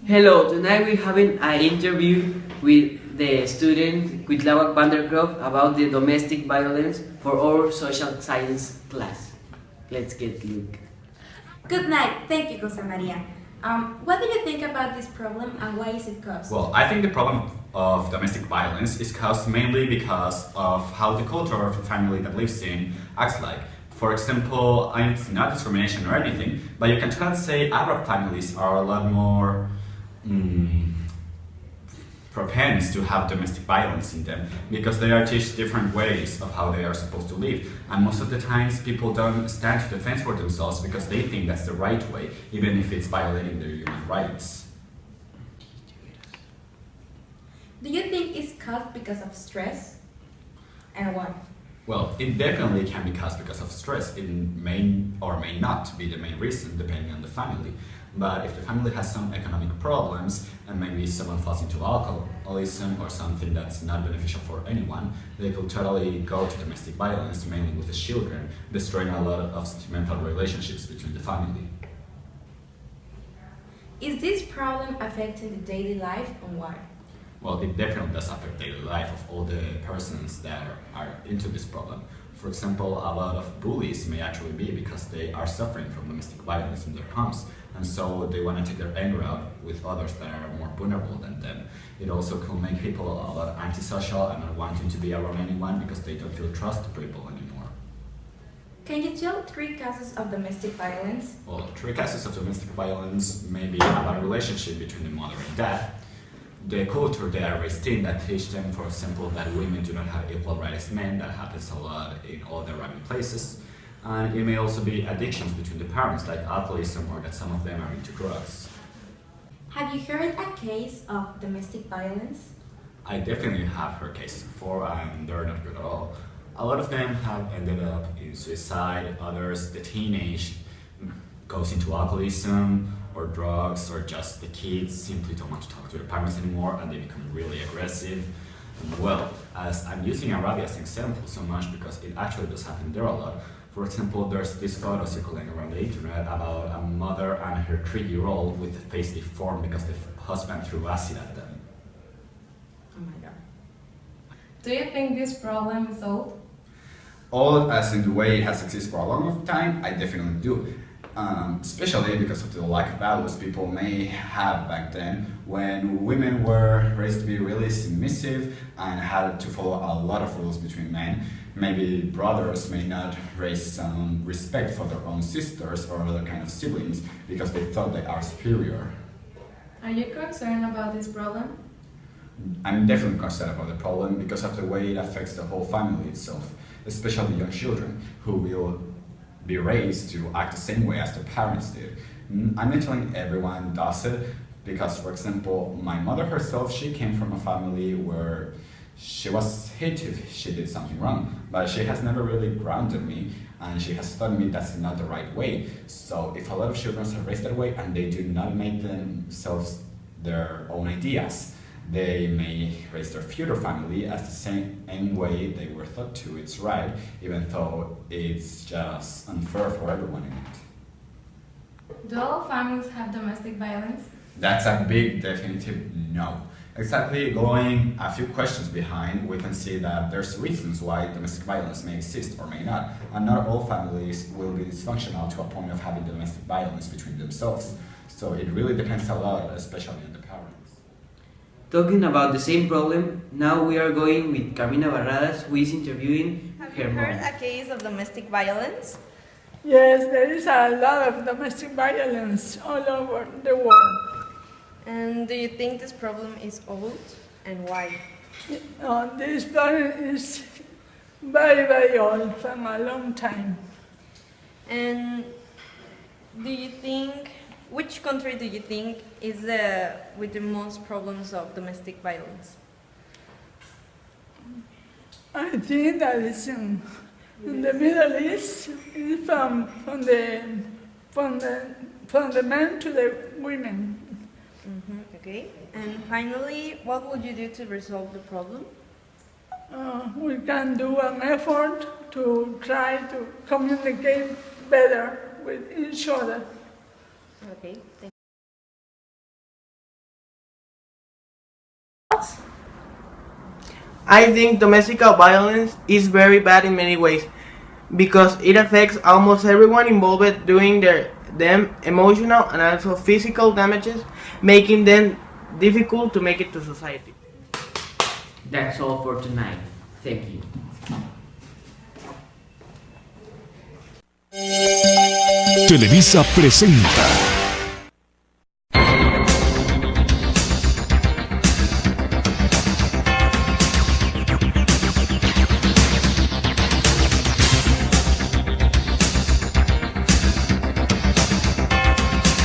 Hello, tonight we're having an interview with the student Cuitláhuac Vanderkroft about the domestic violence for our social science class. Let's get look. Good night. Thank you, Jose Maria. What do you think about this problem and why is it caused? Well, I think the problem of domestic violence is caused mainly because of how the culture of the family that lives in acts like. For example, it's not discrimination or anything, but you can say Arab families are a lot more propense to have domestic violence in them because they are teach different ways of how they are supposed to live, and most of the times people don't stand to defense for themselves because they think that's the right way, even if it's violating their human rights. Do you think it's caused because of stress? And why? Well, it definitely can be caused because of stress. It may or may not be the main reason, depending on the family. But if the family has some economic problems, and maybe someone falls into alcoholism or something that's not beneficial for anyone, they could totally go to domestic violence, mainly with the children, destroying a lot of sentimental relationships between the family. Is this problem affecting the daily life and why? Well, it definitely does affect daily life of all the persons that are into this problem. For example, a lot of bullies may actually be because they are suffering from domestic violence in their homes, and so they want to take their anger out with others that are more vulnerable than them. It also can make people a lot antisocial and not wanting to be around anyone because they don't feel trust to people anymore. Can you tell 3 cases of domestic violence? Well, 3 cases of domestic violence may be about a relationship between the mother and dad, the culture they are raised in that teach them, for example, that women do not have equal rights as men. That happens a lot in all the Arabian places. And it may also be addictions between the parents, like alcoholism, or that some of them are into drugs. Have you heard a case of domestic violence? I definitely have heard cases before, and they're not good at all. A lot of them have ended up in suicide. Others, the teenage goes into alcoholism or drugs, or just the kids simply don't want to talk to their parents anymore and they become really aggressive. And well, as I'm using Arabia as an example so much because it actually does happen there a lot. For example, there's this photo circulating around the internet about a mother and her 3-year-old with a face deformed because the husband threw acid at them. Oh my god. Do you think this problem is old? Old as in the way it has existed for a long time, I definitely do. Especially because of the lack of values people may have back then when women were raised to be really submissive and had to follow a lot of rules between men. Maybe brothers may not raise some respect for their own sisters or other kind of siblings because they thought they are superior. Are you concerned about this problem? I'm definitely concerned about the problem because of the way it affects the whole family itself, especially young children who will be raised to act the same way as their parents did. I'm not telling everyone does it because, for example, my mother herself, she came from a family where she was hit if she did something wrong, but she has never really grounded me and she has taught me that's not the right way. So if a lot of children are raised that way and they do not make themselves their own ideas, they may raise their future family as the same way they were thought to. It's right, even though it's just unfair for everyone in it. Do all families have domestic violence? That's a big definitive no. Exactly, going a few questions behind, we can see that there's reasons why domestic violence may exist or may not, and not all families will be dysfunctional to a point of having domestic violence between themselves. So it really depends a lot, especially on the parents. Talking about the same problem, now we are going with Carmina Barradas, who is interviewing Have her you heard mom. a case of domestic violence? Yes, there is a lot of domestic violence all over the world. And do you think this problem is old and why? This problem is very, very old, from a long time. And do you think, which country do you think is with the most problems of domestic violence? I think that it's in the Middle East, it's from the men to the women. Okay. And finally, what would you do to resolve the problem? We can do an effort to try to communicate better with each other. Okay. I think domestic violence is very bad in many ways because it affects almost everyone involved, doing them emotional and also physical damages, making them difficult to make it to society. That's all for tonight. Thank you. Televisa presenta